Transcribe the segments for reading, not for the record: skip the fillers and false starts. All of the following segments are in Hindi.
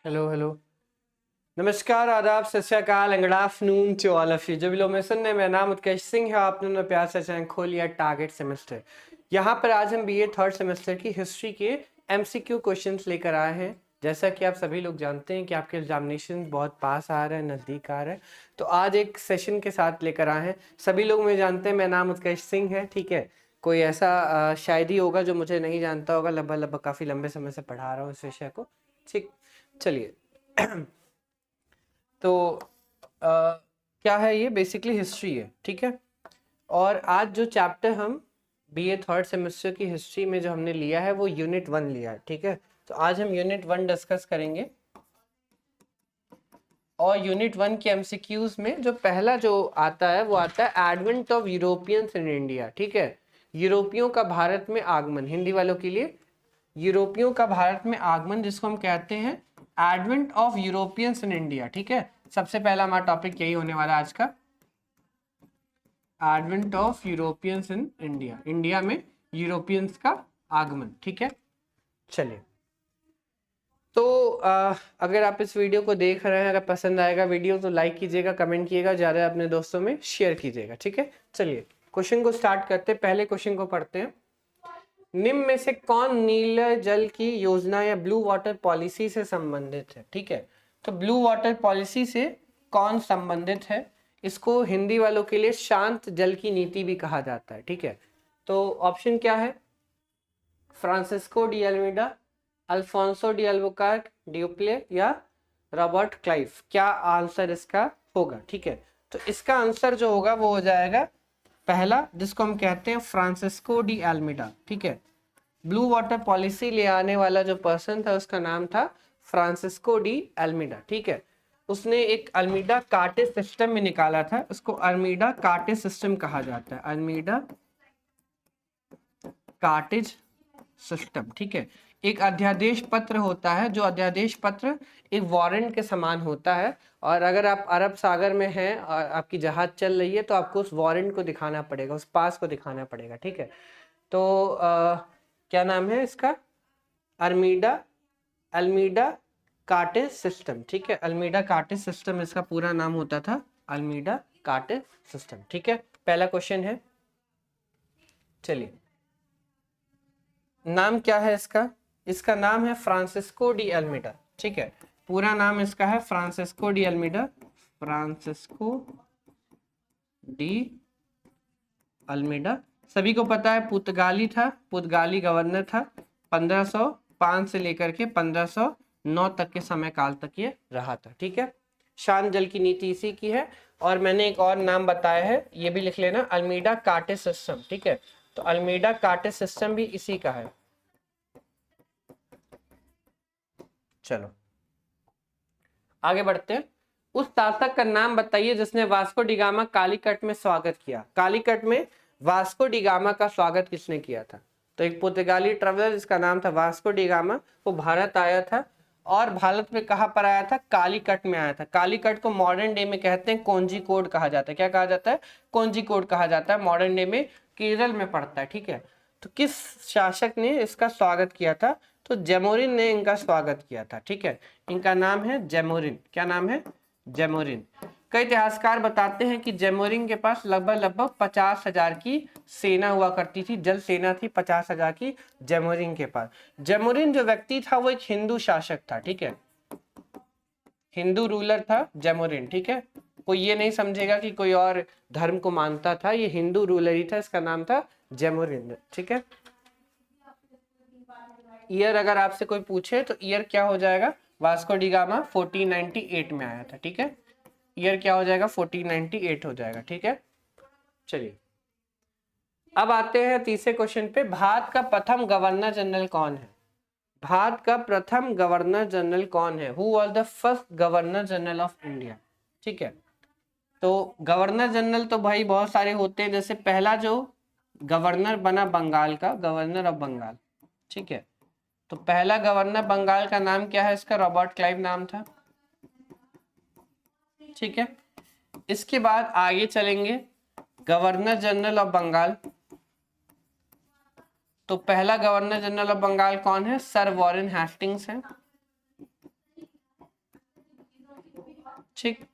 Hello hello. नमस्कार, आदाब, सत श्री अकाल and good afternoon to all of you. जो भी लोग मैं सुन रहे हैं, मेरा नाम उत्कर्ष सिंह है। आपने अपना प्यार से चैनल खोल लिया टारगेट सेमेस्टर। यहाँ पर आज हम बीए थर्ड सेमेस्टर की हिस्ट्री के एमसीक्यू क्वेश्चंस लेकर आए हैं। जैसा कि आप सभी लोग जानते हैं कि आपके एग्जामिनेशन बहुत पास आ रहे हैं, नज़दीक आ रहे हैं, तो आज एक सेशन के साथ लेकर आए हैं। सभी लोग मुझे जानते हैं, मेरा नाम उत्कर्ष सिंह है। ठीक है, कोई ऐसा शायद ही होगा जो मुझे नहीं जानता होगा। लगभग काफ़ी लंबे समय से पढ़ा रहा हूँ इस विषय को। ठीक, चलिए। तो क्या है, ये बेसिकली हिस्ट्री है। ठीक है, और आज जो चैप्टर हम बीए थर्ड सेमेस्टर की हिस्ट्री में जो हमने लिया है वो यूनिट 1 लिया है। ठीक है, तो आज हम यूनिट 1 डिस्कस करेंगे। और यूनिट 1 के एमसीक्यूज में जो पहला जो आता है वो आता है advent of Europeans in India. ठीक है, यूरोपियों का भारत में आगमन। हिंदी वालों के लिए यूरोपियों का भारत में आगमन, जिसको हम कहते हैं advent of Europeans in India. ठीक है, सबसे पहला हमारा टॉपिक यही होने वाला है आज का, advent of Europeans in India. India में यूरोपियंस का आगमन। ठीक है, चलिए। तो अगर आप इस वीडियो को देख रहे हैं, अगर पसंद आएगा वीडियो तो लाइक कीजिएगा, कमेंट कीजिएगा, ज़्यादा अपने दोस्तों में शेयर कीजिएगा। ठीक है, चलिए क्वेश्चन को स्टार्ट करते हैं। पहले क्वेश्चन को पढ़ते हैं। निम्न में से कौन नीले जल की योजना या ब्लू वाटर पॉलिसी से संबंधित है? ठीक है, तो ब्लू वाटर पॉलिसी से कौन संबंधित है? इसको हिंदी वालों के लिए शांत जल की नीति भी कहा जाता है। ठीक है, तो ऑप्शन क्या है? Francisco de Almeida, Alfonso de Albuquerque duplex या रॉबर्ट क्लाइव। क्या आंसर इसका होगा? ठीक है, तो इसका आंसर जो होगा वो हो जाएगा पहला, जिसको हम कहते हैं फ्रांसिस्को डी अल्मीडा। ठीक है, ब्लू वाटर पॉलिसी ले आने वाला जो पर्सन था उसका नाम था फ्रांसिस्को डी अल्मीडा। ठीक है, उसने एक अल्मीडा कार्टेज सिस्टम में निकाला था, उसको अल्मीडा कार्टेज सिस्टम कहा जाता है, अल्मीडा कार्टेज सिस्टम। ठीक है, एक अध्यादेश पत्र होता है, जो अध्यादेश पत्र एक वारंट के समान होता है। और अगर आप अरब सागर में हैं और आपकी जहाज चल रही है तो आपको उस वारंट को दिखाना पड़ेगा, उस पास को दिखाना पड़ेगा। ठीक है, तो क्या नाम है इसका? Almeida Almeida cartaz system. ठीक है, अल्मीडा कार्टेज सिस्टम इसका पूरा नाम होता था, अल्मीडा कार्टेज सिस्टम। ठीक है, पहला क्वेश्चन है। चलिए, नाम क्या है इसका? इसका नाम है फ्रांसिस्को डी अल्मीडा। ठीक है, पूरा नाम इसका है Francisco de Almeida, Francisco de Almeida. सभी को पता है पुर्तगाली था, पुर्तगाली गवर्नर था। 1505 से लेकर के 1509 तक के समय काल तक ये रहा था। ठीक है, शांत जल की नीति इसी की है। और मैंने एक और नाम बताया है, ये भी लिख लेना, अल्मीडा कार्टेज सिस्टम। ठीक है, तो अल्मीडा कार्टेज सिस्टम भी इसी का है। चलो आगे बढ़ते हैं। उस शासक का नाम बताइए जिसने वास्को डी गामा कालीकट में स्वागत किया। कालीकट में वास्को डी गामा का स्वागत किसने किया था? तो एक पुर्तगाली ट्रेवलर जिसका नाम था वास्को डी गामा, वो भारत आया था। और भारत में कहाँ पर आया था? कालीकट में आया था। कालीकट को मॉडर्न डे में कहते हैं कोंजीकोड कहा जाता है। क्या कहा जाता है? कोंजीकोड कहा जाता है। मॉडर्न डे में केरल में पड़ता है। ठीक है, तो किस शासक ने इसका स्वागत किया था? तो जैमोरिन ने इनका स्वागत किया था। ठीक है, इनका नाम है जैमोरिन। क्या नाम है? जैमोरिन। कई इतिहासकार बताते हैं कि जैमोरिन के पास लगभग 50,000 की सेना हुआ करती थी, जल सेना थी 50,000 की जैमोरिन के पास। जैमोरिन जो व्यक्ति था वो एक हिंदू शासक था। ठीक है, हिंदू रूलर था जैमोरिन। ठीक है, कोई ये नहीं समझेगा कि कोई और धर्म को मानता था, ये हिंदू रूलर ही था, इसका नाम था जैमोरिन। ठीक है, ईयर अगर आपसे कोई पूछे तो ईयर क्या हो जाएगा? वास्को डी गामा 1498 में आया था। ठीक है, ईयर क्या हो जाएगा? 1498 हो जाएगा। ठीक है, चलिए अब आते हैं तीसरे क्वेश्चन पे। भारत का प्रथम गवर्नर जनरल कौन है? भारत का प्रथम गवर्नर जनरल कौन है? Who was the first governor general of India? ठीक है, तो गवर्नर जनरल तो भाई बहुत सारे होते हैं। जैसे पहला जो गवर्नर बना बंगाल का, गवर्नर ऑफ बंगाल। ठीक है, तो पहला गवर्नर बंगाल का नाम क्या है? इसका रॉबर्ट क्लाइव नाम था। ठीक है, इसके बाद आगे चलेंगे, गवर्नर जनरल ऑफ बंगाल। तो पहला गवर्नर जनरल ऑफ बंगाल कौन है? सर वॉरेन हेस्टिंग्स है। ठीक।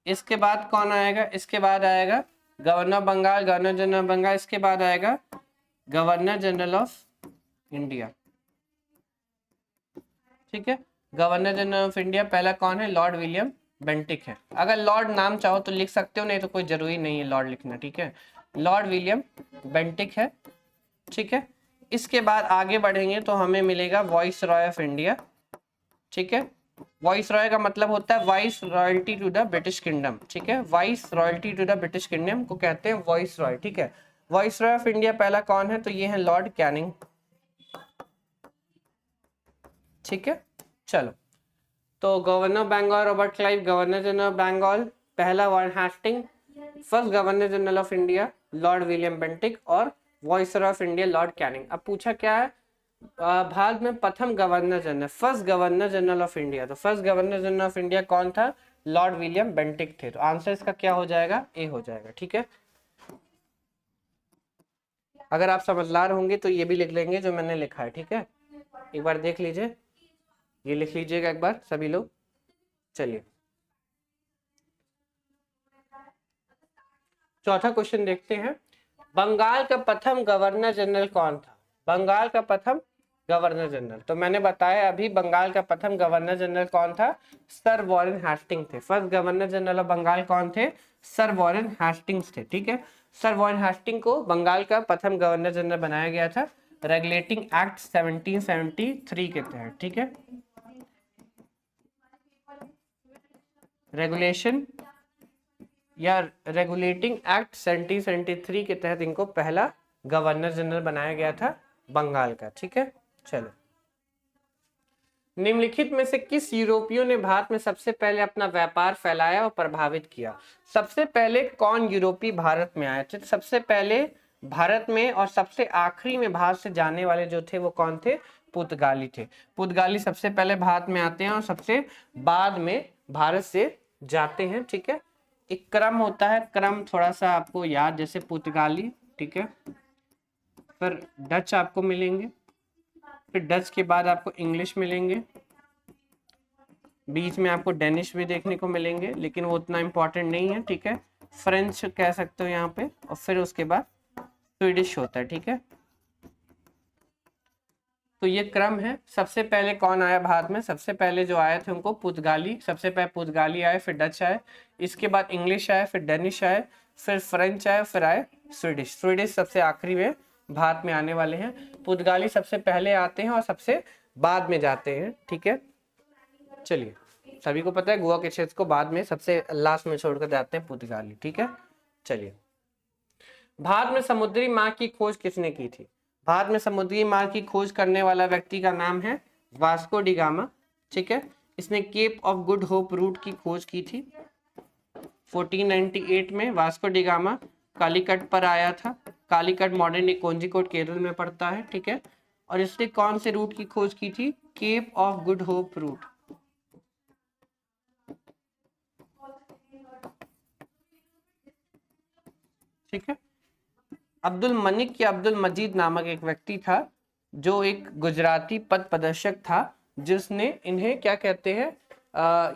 इसके बाद कौन आएगा, इसके बाद आएगा governor Bengal, governor general Bengal. इसके बाद आएगा गवर्नर जनरल ऑफ इंडिया। ठीक है, गवर्नर जनरल ऑफ इंडिया पहला कौन है, लॉर्ड विलियम बेंटिक है। अगर लॉर्ड नाम चाहो तो लिख सकते हो, नहीं तो कोई जरूरी नहीं है लॉर्ड लिखना। ठीक है, लॉर्ड विलियम बेंटिक है। ठीक है, इसके बाद आगे बढ़ेंगे तो हमें मिलेगा वॉइस रॉय ऑफ इंडिया। ठीक है, वॉइस रॉय का मतलब होता है vice royalty to the British kingdom. ठीक है, vice royalty to the British kingdom को कहते हैं वॉइस रॉय। ठीक है, वॉइस रॉय ऑफ इंडिया पहला कौन है, तो ये है लॉर्ड कैनिंग। ठीक है, चलो, तो governor Bengal Robert Clive, governor general Bengal पहला Warren Hasting, first governor general of India Lord William Bentinck और viceroy of India Lord Canning. अब पूछा क्या है, भारत में प्रथम governor general, first governor general of India, तो first governor general of India कौन था, लॉर्ड विलियम बेंटिक थे। तो आंसर इसका क्या हो जाएगा, ए हो जाएगा। ठीक है, अगर आप समझदार होंगे तो ये भी लिख लेंगे जो मैंने लिखा है। ठीक है, एक बार देख लीजिए, ये लिख लीजिएगा एक बार सभी लोग। चलिए, चौथा क्वेश्चन देखते हैं, बंगाल का प्रथम गवर्नर जनरल कौन था, बंगाल का प्रथम गवर्नर जनरल। तो मैंने बताया अभी बंगाल का प्रथम गवर्नर जनरल कौन था, सर वॉरेन हेस्टिंग थे। First governor general of Bengal कौन थे, सर वॉरेन हेस्टिंग्स थे। ठीक है, सर वॉरेन हेस्टिंग को बंगाल का प्रथम गवर्नर जनरल बनाया गया था रेगुलेटिंग एक्ट 1773 के तहत। ठीक है, रेगुलेशन या रेगुलेटिंग एक्ट 1773 के तहत इनको पहला गवर्नर जनरल बनाया गया था बंगाल का। ठीक है, चलो, निम्नलिखित में से किस यूरोपियों ने भारत में सबसे पहले अपना व्यापार फैलाया और प्रभावित किया। सबसे पहले कौन यूरोपी भारत में आए थे, सबसे पहले भारत में और सबसे आखिरी में भारत से जाने वाले जो थे वो कौन थे, पुर्तगाली थे। पुर्तगाली सबसे पहले भारत में आते हैं और सबसे बाद में भारत से जाते हैं। ठीक है, एक क्रम होता है, क्रम थोड़ा सा आपको याद, जैसे पुर्तगाली, ठीक है, फिर डच आपको मिलेंगे, फिर डच के बाद आपको इंग्लिश मिलेंगे, बीच में आपको डेनिश भी देखने को मिलेंगे लेकिन वो उतना इम्पोर्टेंट नहीं है। ठीक है, फ्रेंच कह सकते हो यहाँ पे, और फिर उसके बाद स्वीडिश होता है। ठीक है, तो ये क्रम है। सबसे पहले कौन आया भारत में, सबसे पहले जो आए थे उनको पुर्तगाली, सबसे पहले पुर्तगाली आए, फिर डच आए, इसके बाद इंग्लिश आए, फिर डेनिश आए, फिर फ्रेंच आए, फिर आए स्वीडिश। स्वीडिश सबसे आखिरी में भारत में आने वाले हैं। पुर्तगाली सबसे पहले आते हैं और सबसे बाद में जाते हैं। ठीक है, चलिए, सभी को पता है गोवा के क्षेत्र को बाद में सबसे लास्ट में छोड़कर जाते हैं पुर्तगाली। ठीक है, चलिए, भारत में समुद्री मार्ग की खोज किसने की थी, भारत में समुद्री मार्ग की खोज करने वाला व्यक्ति का नाम है वास्को डी गामा। ठीक है, इसने cape of good hope route की खोज की थी 1498 में। वास्को डी गामा कालीकट पर आया था, कालीकट मॉडर्न कोझिकोड केरल में पड़ता है। ठीक है, और इसने कौन से रूट की खोज की थी, cape of good hope route. ठीक है, अब्दुल मनिक या अब्दुल मजीद नामक एक व्यक्ति था जो एक गुजराती पथ प्रदर्शक था, जिसने इन्हें क्या कहते हैं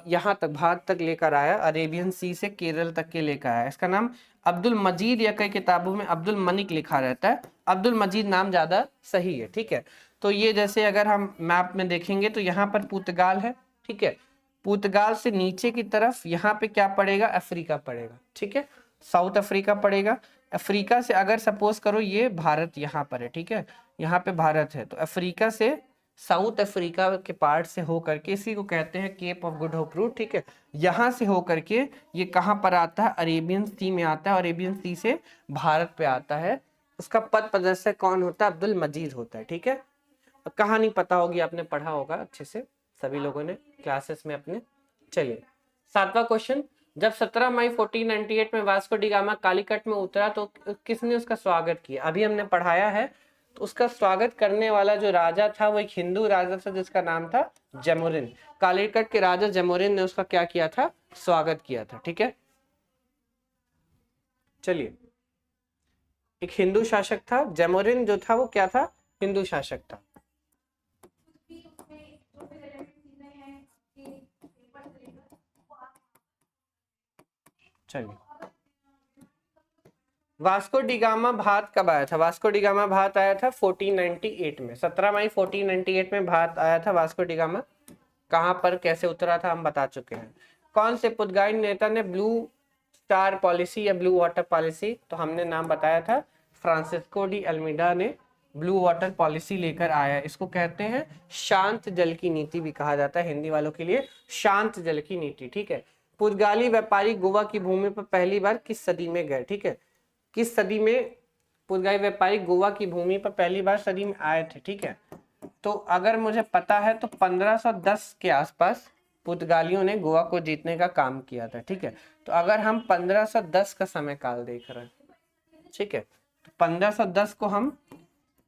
यहाँ तक भारत तक लेकर आया, अरेबियन सी से केरल तक के लेकर आया। इसका नाम अब्दुल मजीद या कई किताबों में अब्दुल मनिक लिखा रहता है, अब्दुल मजीद नाम ज्यादा सही है। ठीक है, तो ये जैसे अगर हम मैप में देखेंगे तो यहाँ पर पुर्तगाल है। ठीक है, पुर्तगाल से नीचे की तरफ यहाँ पे क्या पड़ेगा, अफ्रीका पड़ेगा। ठीक है, साउथ अफ्रीका पड़ेगा। अफ्रीका से अगर सपोज करो ये भारत यहाँ पर है, ठीक है, यहाँ पे भारत है, तो अफ्रीका से साउथ अफ्रीका के पार्ट से हो करके, इसी को कहते हैं cape of good hope route. ठीक है, यहाँ से हो करके ये कहाँ पर आता है, अरेबियन सी में आता है, अरेबियन सी से भारत पे आता है। उसका पथ प्रदर्शक कौन होता है, अब्दुल मजीद होता है। ठीक है, कहानी पता होगी, आपने पढ़ा होगा अच्छे से सभी लोगों ने क्लासेस में अपने। चलिए, सातवां क्वेश्चन, जब 17 मई 1498 में वास्को डी गामा कालीकट में उतरा तो किसने उसका स्वागत किया, अभी हमने पढ़ाया है। तो उसका स्वागत करने वाला जो राजा था वो एक हिंदू राजा था जिसका नाम था जमोरिन। कालीकट के राजा जमोरिन ने उसका क्या किया था, स्वागत किया था। ठीक है, चलिए, एक हिंदू शासक था जमोरिन, जो था वो क्या था, हिंदू शासक था। चलिए, वास्को डी गामा भारत कब आया था? वास्को डी गामा भारत आया था 1498 में, 17 मई 1498 में भारत आया था वास्को डी गामा। कहाँ पर कैसे उतरा था हम बता चुके हैं। कौन से पुर्तगाली नेता ने ब्लू स्टार पॉलिसी या ब्लू वाटर पॉलिसी, तो हमने नाम बताया था, फ्रांसिस्को डी अल्मीडा ने ब्लू वाटर पॉलिसी लेकर आया। इसको कहते हैं शांत जल की नीति भी कहा जाता है, हिंदी वालों के लिए शांत जल की नीति, ठीक है। पुर्तगाली व्यापारी गोवा की भूमि पर पहली बार किस सदी में गए? ठीक है, किस सदी में पुर्तगाली व्यापारी गोवा की भूमि पर पहली बार सदी में आए थे? ठीक है, तो अगर मुझे पता है तो 1510 के आसपास पुर्तगालियों ने गोवा को जीतने का काम किया था। ठीक है, तो अगर हम 1510 का समय काल देख रहे हैं, ठीक है, तो 1510 को हम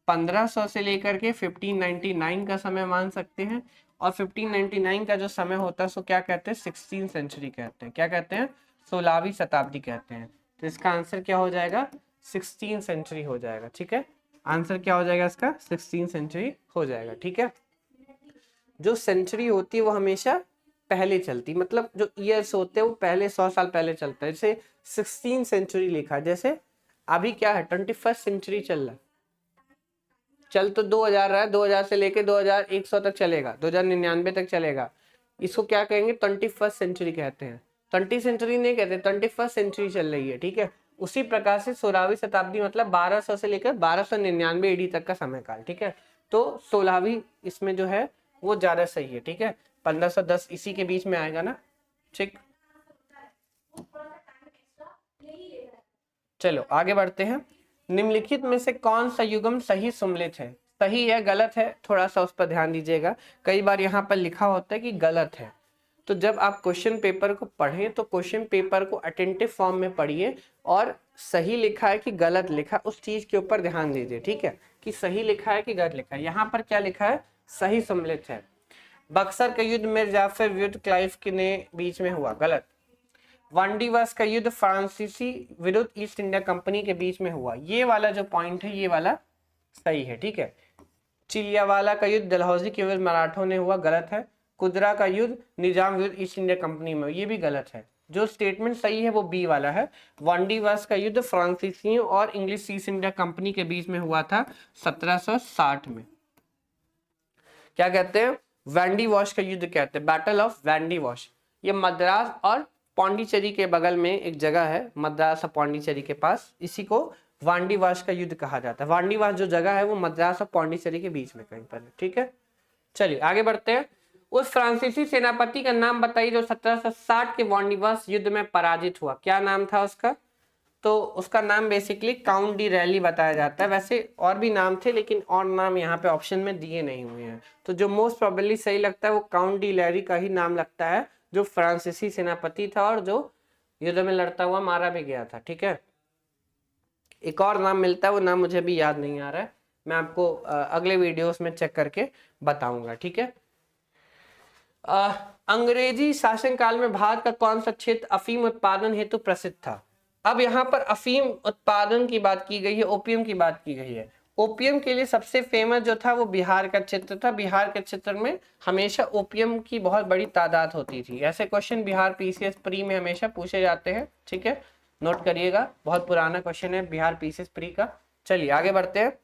1500 से लेकर के 1599 का समय मान सकते हैं। और 1599 का जो समय होता है सो क्या कहते हैं? 16th सेंचुरी कहते हैं। क्या कहते हैं? 16वीं शताब्दी कहते हैं। तो इसका आंसर क्या हो जाएगा? 16th सेंचुरी हो जाएगा। ठीक है, आंसर क्या हो जाएगा इसका? 16th सेंचुरी हो जाएगा। ठीक है, जो सेंचुरी होती है वो हमेशा पहले चलती, मतलब जो ईयर्स होते हैं वो पहले 100 साल पहले चलता है। जैसे 16th सेंचुरी लिखा, जैसे अभी क्या है? 21st सेंचुरी चल रहा है, चल तो 2000 रहा है, 2000 से लेके 2100 तक चलेगा, 2099 तक चलेगा। इसको क्या कहेंगे? 21st सेंचुरी कहते हैं। 20th सेंचुरी नहीं कहते, 21st सेंचुरी चल रही है। ठीक है, उसी प्रकार से 16वीं शताब्दी मतलब 1200 से लेकर 1299 एडी तक का समय काल। ठीक है, तो 16वीं इसमें जो है वो ज्यादा सही है। ठीक है, 1510 इसी के बीच में आएगा ना। ठीक, चलो आगे बढ़ते हैं। निम्नलिखित में से कौन सा युग्म सही सम्मिलित है? सही है गलत है, थोड़ा सा उस पर ध्यान दीजिएगा। कई बार यहाँ पर लिखा होता है कि गलत है, तो जब आप क्वेश्चन पेपर को पढ़ें तो क्वेश्चन पेपर को अटेंटिव फॉर्म में पढ़िए और सही लिखा है कि गलत लिखा उस चीज के ऊपर ध्यान दीजिए। ठीक है, कि सही लिखा है कि गलत लिखा है। यहाँ पर क्या लिखा है? सही सम्मिलित है। बक्सर का युद्ध मिर्जा जाफर विरुद्ध क्लाइव के बीच में हुआ, गलत। वांडीवास का युद्ध फ्रांसीसी विरुद्ध ईस्ट इंडिया कंपनी के बीच में हुआ, ये वाला जो पॉइंट है ये वाला सही है। ठीक है, चिलियावाला का युद्ध डलहौजी के विरुद्ध मराठों ने हुआ, गलत है। कुदरा का युद्ध निजाम विरुद्ध ईस्ट इंडिया कंपनी में, ये भी गलत है। जो स्टेटमेंट सही है वो बी वाला है। वांडीवास का युद्ध फ्रांसीसियों और इंग्लिश ईस्ट इंडिया कंपनी के बीच में हुआ था 1760 में। क्या कहते हैं? वैंडी वॉश का युद्ध कहते हैं, बैटल ऑफ वैंडी वॉश। ये मद्रास और पौंडीचेरी के बगल में एक जगह है, मद्रास और पौंडीचेरी के पास, इसी को वांडीवास का युद्ध कहा जाता है। वांडीवास जो जगह है वो मद्रास और पौंडीचेरी के बीच में कहीं पर है। ठीक है, चलिए आगे बढ़ते हैं। उस फ्रांसीसी सेनापति का नाम बताइए जो 1760 के वांडीवास युद्ध में पराजित हुआ। क्या नाम था उसका? तो उसका नाम बेसिकली काउंट डी रैली बताया जाता है। वैसे और भी नाम थे लेकिन और नाम यहाँ पे ऑप्शन में दिए नहीं हुए हैं, तो जो मोस्ट प्रोबेबली सही लगता है वो काउंट डी रैली का ही नाम लगता है, जो फ्रांसीसी सेनापति था और जो युद्ध में लड़ता हुआ मारा भी गया था। ठीक है, एक और नाम मिलता है, वो नाम मुझे भी याद नहीं आ रहा है, मैं आपको अगले वीडियोस में चेक करके बताऊंगा। ठीक है, अंग्रेजी शासनकाल में भारत का कौन सा क्षेत्र अफीम उत्पादन हेतु प्रसिद्ध था? अब यहाँ पर अफीम उत्पादन की बात की गई है, ओपियम की बात की गई है। ओपियम के लिए सबसे फेमस जो था वो बिहार का क्षेत्र था। बिहार के क्षेत्र में हमेशा ओपियम की बहुत बड़ी तादाद होती थी। ऐसे क्वेश्चन बिहार पीसीएस प्री में हमेशा पूछे जाते हैं। ठीक है, नोट करिएगा, बहुत पुराना क्वेश्चन है बिहार पीसीएस प्री का। चलिए आगे बढ़ते हैं।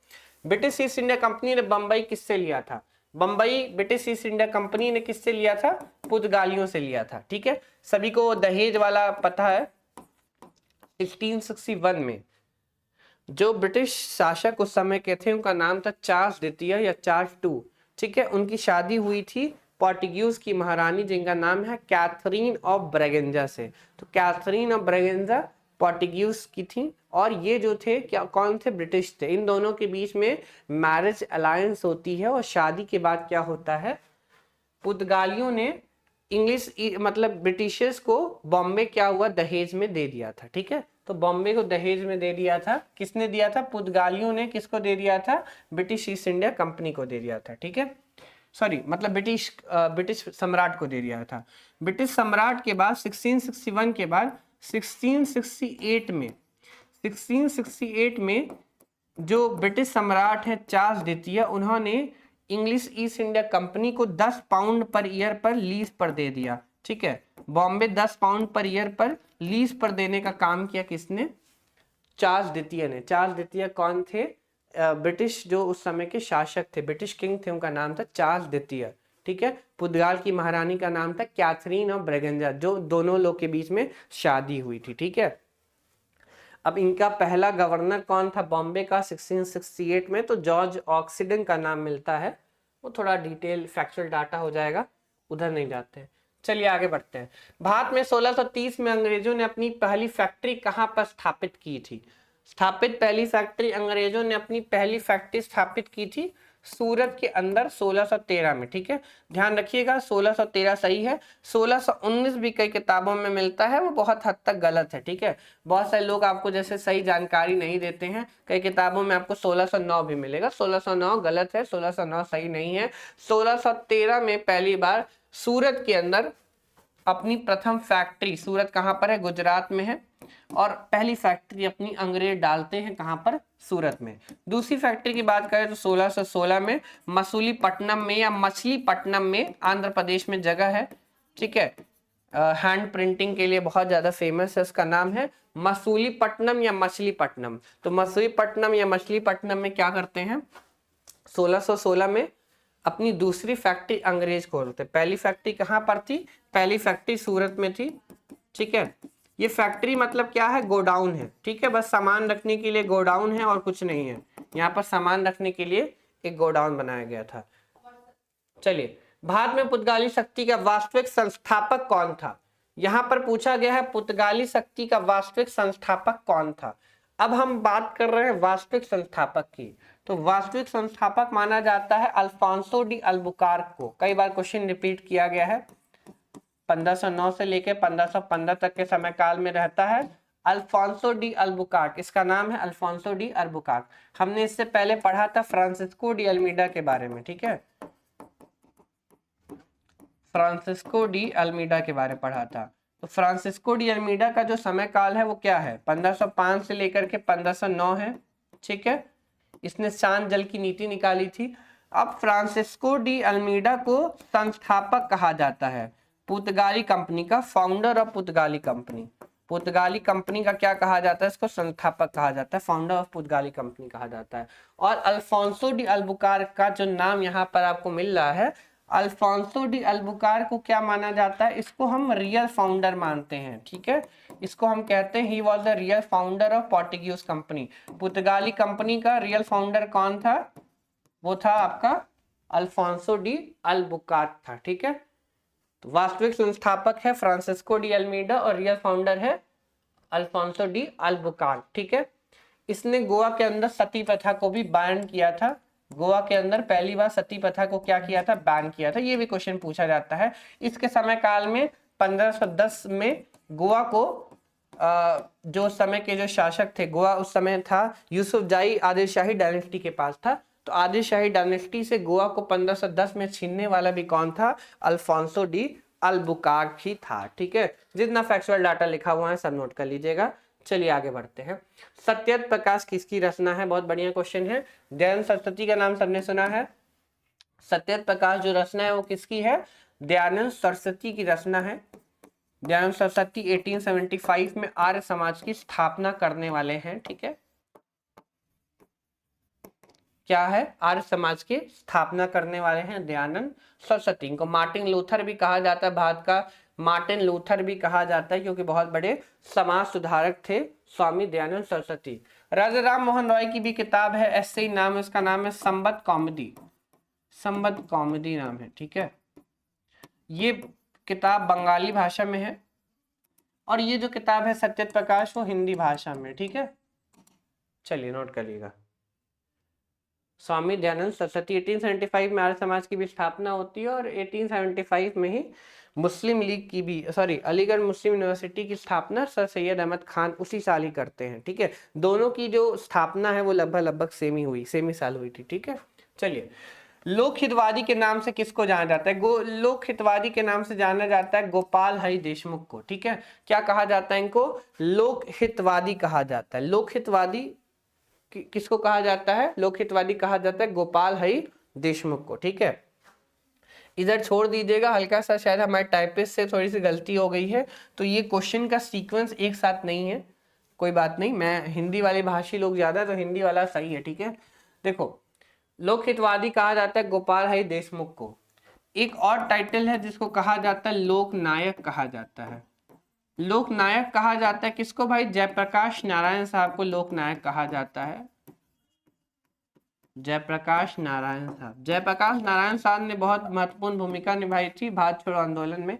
ब्रिटिश ईस्ट इंडिया कंपनी ने बम्बई किससे लिया था? Bombay British East India company ने किससे लिया था? पुर्तगालियों से लिया था। ठीक है, सभी को दहेज वाला पता है। 1661 में जो ब्रिटिश शासक उस समय के थे उनका नाम था चार्ल्स द्वितीय या चार्ल्स टू। ठीक है, उनकी शादी हुई थी पोर्टुगीज की महारानी जिनका नाम है कैथरीन ऑफ ब्रेगेंजा से। तो कैथरीन ऑफ ब्रेगेंजा पोर्टुगीज की थी और ये जो थे क्या कौन थे? ब्रिटिश थे। इन दोनों के बीच में मैरिज अलायंस होती है और शादी के बाद क्या होता है? पुर्तगालियों ने इंग्लिश मतलब ब्रिटिशर्स को बॉम्बे क्या हुआ? दहेज में दे दिया था। ठीक है, तो बॉम्बे को दहेज में दे दिया था। किसने दिया था? पुर्तगालियों ने। किसको दे दिया था? ब्रिटिश ईस्ट इंडिया कंपनी को दे दिया था। ठीक है, सॉरी मतलब ब्रिटिश सम्राट को दे दिया था। ब्रिटिश सम्राट के बाद 1661 के बाद 1668 में जो ब्रिटिश सम्राट है चार्ल्स द्वितीय, उन्होंने इंग्लिश ईस्ट इंडिया कंपनी को 10 पाउंड पर ईयर पर लीज पर दे दिया। ठीक है, बॉम्बे 10 पाउंड पर ईयर पर लीज पर देने का काम किया किसने? चार्ल्स द्वितीय ने। चार्ल्स द्वितीय कौन थे? ब्रिटिश जो उस समय के शासक थे, ब्रिटिश किंग थे, उनका नाम था चार्ल्स द्वितीय। ठीक है। पुर्तगाल की महारानी का नाम था कैथरीन ऑफ ब्रेगेंजा, जो दोनों लोग के बीच में शादी हुई थी। ठीक है। अब इनका पहला गवर्नर कौन था बॉम्बे का 1668 में? तो जॉर्ज ऑक्सीडन का नाम मिलता है। वो थोड़ा डिटेल फैक्चुअल डाटा हो जाएगा, उधर नहीं जाते हैं। चलिए आगे बढ़ते हैं। भारत में 1630 में अंग्रेजों ने अपनी पहली फैक्ट्री कहां पर स्थापित की थी? पहली फैक्ट्री अंग्रेजों ने अपनी पहली फैक्ट्री स्थापित की थी सूरत के अंदर 1613 में। ठीक है, ध्यान रखिएगा 1613 सही है। 1619 भी कई किताबों में मिलता है, वो बहुत हद तक गलत है। ठीक है, बहुत सारे लोग आपको जैसे सही जानकारी नहीं देते हैं। कई किताबों में आपको 1609 भी मिलेगा, 1609 गलत है, 1609 सही नहीं है। 1613 में पहली बार सूरत के अंदर अपनी प्रथम फैक्ट्री, सूरत कहाँ पर है? गुजरात में है। और पहली फैक्ट्री अपनी अंग्रेज डालते हैं कहाँ पर? सूरत में। दूसरी फैक्ट्री की बात करें तो 1616 में मसूलीपट्टनम में या मछलीपट्टनम में, आंध्र प्रदेश में जगह है। ठीक है, हैंड प्रिंटिंग के लिए बहुत ज्यादा फेमस है, उसका नाम है मसूलीपट्टनम या मछलीपट्टनम। तो मसूलीपट्टनम या मछलीपट्टनम में क्या करते हैं? 1616 में अपनी दूसरी फैक्ट्री अंग्रेज खोलते। पहली फैक्ट्री कहाँ पर थी? पहली फैक्ट्री सूरत में थी। ठीक है, ये फैक्ट्री मतलब क्या है? गोडाउन है। ठीक है, बस सामान रखने के लिए गोडाउन है और कुछ नहीं है। यहाँ पर सामान रखने के लिए एक गोडाउन बनाया गया था। चलिए, भारत में पुर्तगाली शक्ति का वास्तविक संस्थापक कौन था? यहाँ पर पूछा गया है पुर्तगाली शक्ति का वास्तविक संस्थापक कौन था। अब हम बात कर रहे हैं वास्तविक संस्थापक की। तो वास्तविक संस्थापक माना जाता है अल्फांसो डी अल्बुकार्क को। कई बार क्वेश्चन रिपीट किया गया है। 1509 से लेकर 1515 तक के समय काल में रहता है अल्फांसो डी अल्बुकार्क। इसका नाम है अल्फांसो डी अल्बुकार्क। हमने इससे पहले पढ़ा था फ्रांसिस्को डी अल्मीडा के बारे में। ठीक है, फ्रांसिस्को डी अल्मीडा के बारे में पढ़ा था। तो फ्रांसिस्को डी अल्मीडा का जो समय काल है वो क्या है? 1505 से लेकर के 1509 है। ठीक है, इसने शांत जल की नीति निकाली थी। अब फ्रांसिस्को डी अल्मीडा को संस्थापक कहा जाता है पुर्तगाली कंपनी का, फाउंडर ऑफ पुर्तगाली कंपनी। पुर्तगाली कंपनी का क्या कहा जाता है? इसको संस्थापक कहा जाता है, फाउंडर ऑफ पुर्तगाली कंपनी कहा जाता है। और अल्फांसो डी अल्बुकार्क का जो नाम यहाँ पर आपको मिल रहा है, अल्फांसो डी अल्बुकार्क को क्या माना जाता है? इसको हम रियल फाउंडर मानते हैं। ठीक है, इसको हम कहते हैं he was the real founder of Portuguese company. पुर्तगाली कंपनी का रियल फाउंडर कौन था? वो था आपका अल्फांसो डी अल्बुकार्क था। ठीक है, तो वास्तविक संस्थापक है फ्रांसिस्को डी अल्मीडा और रियल फाउंडर है अल्फांसो डी अल्बुकार्क। ठीक है, इसने गोवा के अंदर सती प्रथा को भी बैन किया था। गोवा के अंदर पहली बार सती प्रथा को क्या किया था? बैन किया था। ये भी क्वेश्चन पूछा जाता है। इसके समय काल में 1510 में गोवा को जो समय के जो शासक थे, गोवा उस समय था यूसुफजाई आदिलशाही डायनेस्टी के पास था। तो आदिलशाही डायनेस्टी से गोवा को 1510 में छीनने वाला भी कौन था? अल्फांसो डी अल्बुकार्क ही था। ठीक है, जितना फैक्चुअल डाटा लिखा हुआ है सब नोट कर लीजिएगा। चलिए आगे बढ़ते हैं। सत्यत प्रकाश किसकी रचना है? बहुत बढ़िया क्वेश्चन है। दयानंद सरस्वती का नाम सबने सुना है। सत्यत प्रकाश जो रचना है वो किसकी है? दयानंद सरस्वती की रचना है। दयानंद सरस्वती 1875 में आर्य समाज की स्थापना करने वाले हैं। ठीक है, क्या है? आर्य समाज की स्थापना करने वाले हैं दयानंद सरस्वती। इनको मार्टिन लूथर भी कहा जाता है, भारत का मार्टिन लूथर भी कहा जाता है, क्योंकि बहुत बड़े समाज सुधारक थे स्वामी दयानंद सरस्वती। राजा राम मोहन रॉय की भी किताब है, ऐसे ही नाम है, उसका नाम है संबत कौमुदी। संबत कौमुदी नाम है। ठीक है, ये किताब बंगाली भाषा में है और ये जो किताब है सत्यत प्रकाश वो हिंदी भाषा में। ठीक है, चलिए नोट करिएगा। स्वामी दयानंद सरस्वती 1875 में आर्य समाज की भी स्थापना होती है और 1875 में ही मुस्लिम लीग की भी, सॉरी, अलीगढ़ मुस्लिम यूनिवर्सिटी की स्थापना सर सैयद अहमद खान उसी साल ही करते हैं। ठीक है, दोनों की जो स्थापना है वो लगभग सेम ही साल हुई थी। ठीक है, चलिए, लोक हितवादी के नाम से किसको जाना जाता है? लोक हितवादी के नाम से जाना जाता है गोपाल हरि देशमुख को। ठीक है, क्या कहा जाता है इनको? लोक हितवादी कहा जाता है। लोक हितवादी किसको कहा जाता है? लोक हितवादी कहा जाता है गोपाल हरि देशमुख को। ठीक है, इधर छोड़ दीजिएगा, हल्का सा शायद हमारे टाइपिस्ट से थोड़ी सी गलती हो गई है, तो ये क्वेश्चन का सीक्वेंस एक साथ नहीं है, कोई बात नहीं, मैं हिंदी वाले भाषी लोग ज्यादा, तो हिंदी वाला सही है, ठीक है। देखो, लोकहितवादी कहा जाता है गोपाल हरि देशमुख को। एक और टाइटल है जिसको कहा जाता है लोकनायक कहा जाता है। लोकनायक कहा जाता है किसको भाई? जयप्रकाश नारायण साहब को लोकनायक कहा जाता है। जयप्रकाश नारायण साहब, जयप्रकाश नारायण साहब ने बहुत महत्वपूर्ण भूमिका निभाई थी भारत छोड़ो आंदोलन में।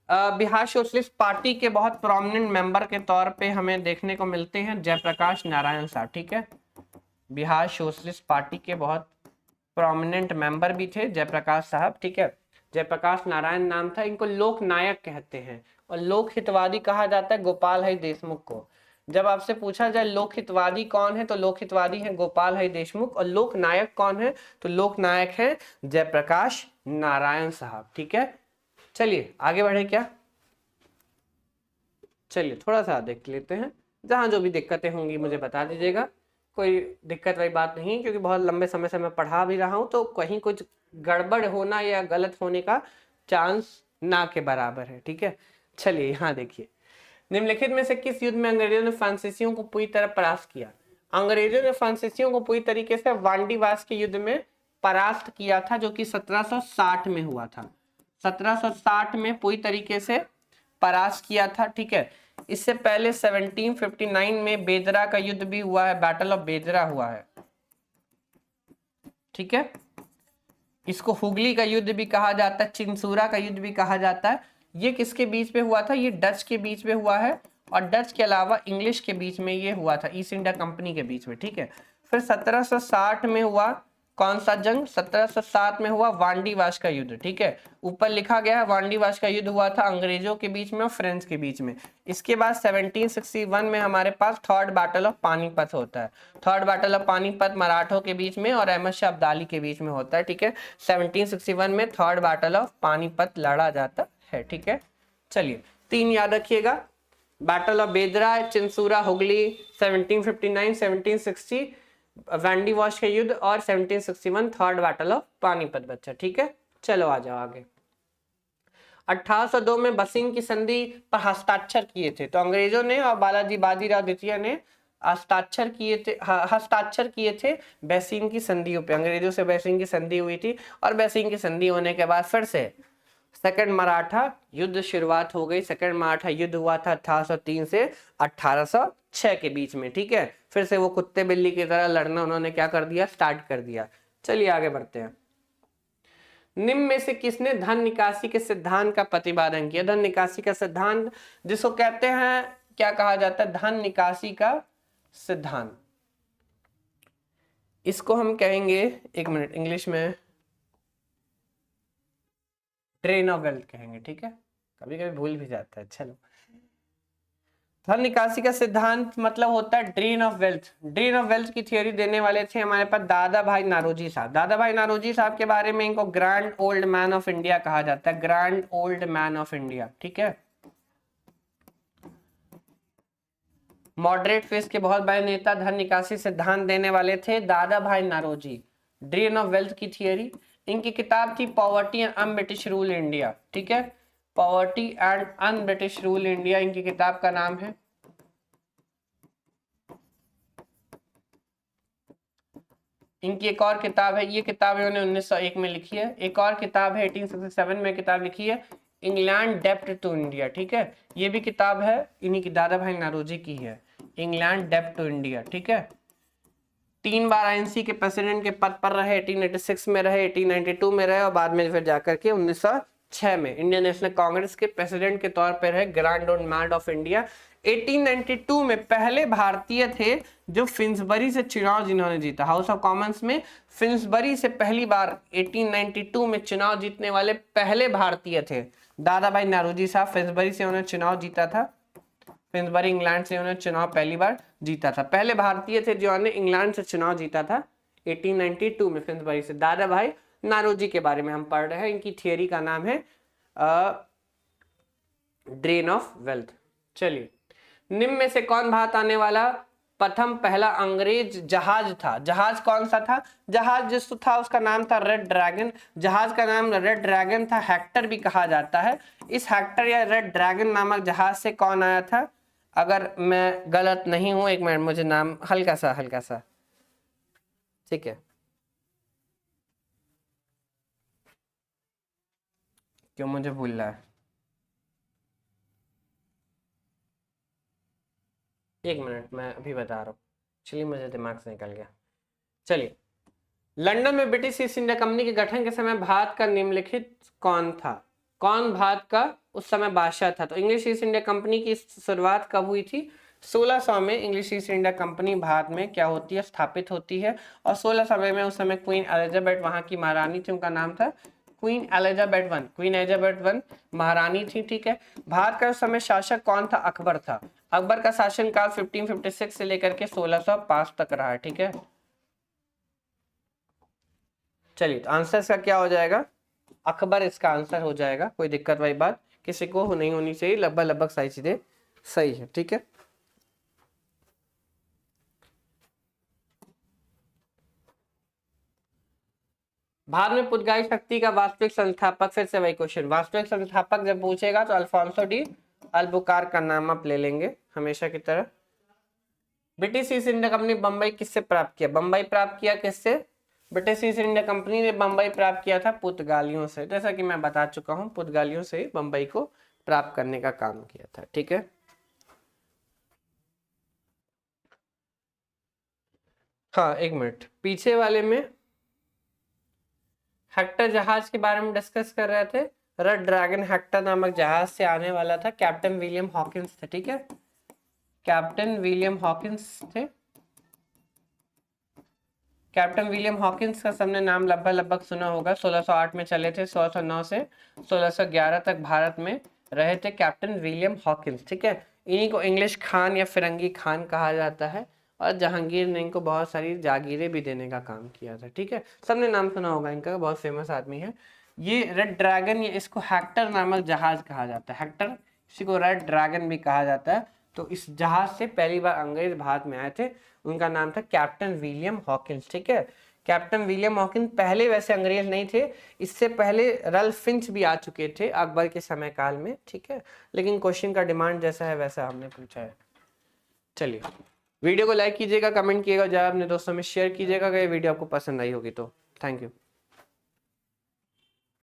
बिहार सोशलिस्ट पार्टी के बहुत प्रोमिनेंट मेंबर के तौर पे हमें देखने को मिलते हैं जयप्रकाश नारायण साहब, ठीक है। बिहार सोशलिस्ट पार्टी के बहुत प्रोमिनेंट मेंबर भी थे जयप्रकाश साहब, ठीक है। जयप्रकाश नारायण नाम था, इनको लोकनायक कहते हैं। और लोकहितवादी कहा जाता है गोपाल हरि देशमुख को। जब आपसे पूछा जाए लोकहितवादी कौन है, तो लोकहितवादी है गोपाल हरि देशमुख, और लोकनायक कौन है, तो लोकनायक है जयप्रकाश नारायण साहब, ठीक है। चलिए आगे बढ़े क्या? चलिए थोड़ा सा देख लेते हैं, जहां जो भी दिक्कतें होंगी मुझे बता दीजिएगा, कोई दिक्कत वाली बात नहीं, क्योंकि बहुत लंबे समय से मैं पढ़ा भी रहा हूं, तो कहीं कुछ गड़बड़ होना या गलत होने का चांस ना के बराबर है, ठीक है। चलिए यहाँ देखिए, निम्नलिखित में से किस युद्ध में अंग्रेजों ने फ्रांसीसियों को पूरी तरह परास्त किया? अंग्रेजों ने फ्रांसीसियों को पूरी तरीके से वांडीवास के युद्ध में परास्त किया था, जो कि 1760 में हुआ था। 1760 में पूरी तरीके से परास्त किया था, ठीक है। इससे पहले 1759 में बेदरा का युद्ध भी हुआ है, बैटल ऑफ बेदरा हुआ है, ठीक है। इसको हुगली का युद्ध भी कहा जाता है, चिंसूरा का युद्ध भी कहा जाता है। ये किसके बीच में हुआ था? ये डच के बीच में हुआ है, और डच के अलावा इंग्लिश के बीच में ये हुआ था, ईस्ट इंडिया कंपनी के बीच में, ठीक है। फिर 1760 में हुआ कौन सा जंग? 1760 में हुआ वांडीवास का युद्ध, ठीक है। ऊपर लिखा गया है वांडीवास का युद्ध हुआ था अंग्रेजों के बीच में और फ्रेंच के बीच में। इसके बाद 1761 में हमारे पास थर्ड बैटल ऑफ पानीपत होता है। थर्ड बैटल ऑफ पानीपत मराठों के बीच में और अहमद शाह अब्दाली के बीच में होता है, ठीक है। 1761 में थर्ड बैटल ऑफ पानीपत लड़ा जाता है, ठीक है। चलिए 3 याद रखिएगा, बैटल ऑफ बेदरा, चिंसूरा, हुगली, 1759, 1760 वांडीवास का युद्ध, और 1761 थर्ड बैटल ऑफ पानीपत, बच्चा, ठीक है। चलो आ जाओ आगे। 1802 में बसिंग की संधि पर हस्ताक्षर किए थे, तो अंग्रेजों ने और बालाजी बाजीराव द्वितीय ने हस्ताक्षर किए थे बैसिंग की संधियों पे। अंग्रेजों से बैसिंग की संधि हुई थी, और बैसिंग की संधि होने के बाद फिर से सेकंड मराठा युद्ध शुरुआत हो गई। सेकंड मराठा युद्ध हुआ था 1803 से 1806 के बीच में, ठीक है। फिर से वो कुत्ते बिल्ली की तरह लड़ना उन्होंने क्या कर दिया? स्टार्ट कर दिया। चलिए आगे बढ़ते हैं। निम्न में से किसने धन निकासी के सिद्धांत का प्रतिपादन किया? धन निकासी का सिद्धांत जिसको कहते हैं, क्या कहा जाता है? धन निकासी का सिद्धांत। इसको हम कहेंगे, एक मिनट, इंग्लिश में ड्रेन ऑफ वेल्थ कहेंगे, ठीक है। कभी कभी भूल भी जाता है। चलो, धन निकासी का सिद्धांत मतलब होता है drain of wealth. Drain of wealth की थियोरी देने वाले थे हमारे पास दादा भाई नारोजी साहब। दादा भाई नारोजी साहब के बारे में इनको grand old man of India कहा जाता है, grand old man of India, ठीक है। मॉडरेट फेस के बहुत बड़े नेता, धन निकासी सिद्धांत देने वाले थे दादा भाई नारोजी। ड्रेन ऑफ वेल्थ की थियोरी, इनकी किताब थी poverty and un British rule India, ठीक है। Poverty and un British rule India इनकी किताब का नाम है। इनकी एक और किताब है, ये किताब इन्होंने 1901 में लिखी है। एक और किताब है 1867 में किताब लिखी है, इंग्लैंड डेप्ट टू इंडिया, ठीक है। ये भी किताब है इन्हीं की, दादा भाई नारोजी की है, इंग्लैंड डेप्ट टू इंडिया, ठीक है। 3 बार आईएनसी के प्रेसिडेंट के पद पर रहे, 1886 में रहे, 1892 में रहे, और बाद में फिर जाकर के 1906 में इंडियन नेशनल कांग्रेस के प्रेसिडेंट के तौर पर रहे, grand old man of India. 1892 में पहले भारतीय थे जो फिन्सबरी से चुनाव जिन्होंने जीता, हाउस ऑफ कॉमन्स में फिन्सबरी से पहली बार 1892 में चुनाव जीतने वाले पहले भारतीय थे दादा भाई नारोजी साहब। फिन्सबरी से उन्होंने चुनाव जीता था, फिन्सबरी इंग्लैंड से उन्होंने चुनाव पहली बार जीता था। पहले भारतीय थे जिन्होंने इंग्लैंड से चुनाव जीता था 1892 में फिन्सबरी से। दादा भाई नारोजी के बारे में हम पढ़ रहे हैं, इनकी थियरी का नाम है ड्रेन ऑफ वेल्थ। चलिए, निम्न में से कौन भारत आने वाला प्रथम पहला अंग्रेज जहाज था, जहाज कौन सा था, जहाज जिस था उसका नाम था रेड ड्रैगन, जहाज का नाम रेड ड्रैगन था, हेक्टर भी कहा जाता है। इस हेक्टर या रेड ड्रैगन नामक जहाज से कौन आया था, अगर मैं गलत नहीं हूं, एक मिनट मुझे नाम हल्का सा, ठीक है, क्यों मुझे भूल रहा है, एक मिनट मैं अभी बता रहा हूँ, चलिए मुझे दिमाग से निकल गया। चलिए, लंदन में ब्रिटिश ईस्ट इंडिया कंपनी के गठन के समय भारत का निम्नलिखित कौन था, कौन भारत का उस समय बादशाह था। तो इंग्लिश ईस्ट इंडिया कंपनी की शुरुआत कब हुई थी, 1600 में English east India company Bharat में क्या होती है, स्थापित होती है। और 1600 में उस समय क्वीन एलिजाबेथ वहां की महारानी थी, उनका नाम था queen Elizabeth one, queen Elizabeth one महारानी थी, ठीक है। भारत का उस समय शासक कौन था, अकबर था। अकबर का शासन काल 1556 से लेकर के 1605 तक रहा है, ठीक है। चलिए, तो आंसर इसका क्या हो जाएगा, अकबर इसका आंसर हो जाएगा। कोई दिक्कत वाली बात किसी को नहीं होनी चाहिए, लगभग लगभग सारी चीजें सही है, ठीक है। भारत में पुर्तगाली शक्ति का वास्तविक संस्थापक, फिर से वही क्वेश्चन, वास्तविक संस्थापक जब पूछेगा तो अल्फांसो डी अल्बुकार का नाम आप ले लेंगे हमेशा की तरह। British East India company Bombay किससे प्राप्त किया, बंबई प्राप्त किया किससे, ब्रिटिश ईस्ट इंडिया कंपनी ने बंबई प्राप्त किया था पुर्तगालियों से, जैसा कि मैं बता चुका हूं, पुर्तगालियों से बंबई को प्राप्त करने का काम किया था, ठीक है। हाँ एक मिनट, पीछे वाले में हेक्टर जहाज के बारे में डिस्कस कर रहे थे। रेड ड्रैगन हेक्टर नामक जहाज से आने वाला था, कैप्टन विलियम हॉकिंस थे, ठीक है, कैप्टन विलियम हॉकिंस थे। कैप्टन विलियम हॉकिंस का सबने नाम लगभग लगभग सुना होगा। 1608 में चले थे, 1609 से 1611 तक भारत में रहे थे कैप्टन विलियम हॉकिंस, ठीक है। इन्हीं को इंग्लिश खान या फिरंगी खान कहा जाता है, और जहांगीर ने इनको बहुत सारी जागीरें भी देने का काम किया था, ठीक है। सबने नाम सुना होगा इनका, बहुत फेमस आदमी है ये। रेड ड्रैगन, ये इसको हेक्टर नामक जहाज कहा जाता है, हेक्टर, इसी को रेड ड्रैगन भी कहा जाता है। तो इस जहाज से पहली बार अंग्रेज भारत में आए थे, उनका नाम था कैप्टन विलियम हॉकिंस, ठीक है। कैप्टन विलियम हॉकिंस पहले वैसे अंग्रेज नहीं थे, इससे पहले रल्फ फिंच भी आ चुके थे अकबर के समय काल में, ठीक है। लेकिन क्वेश्चन का डिमांड जैसा है वैसा हमने पूछा है। चलिए, वीडियो को लाइक कीजिएगा, कमेंट कीजिएगा, जब अपने दोस्तों में शेयर कीजिएगा अगर ये वीडियो आपको पसंद आई होगी तो। Thank you.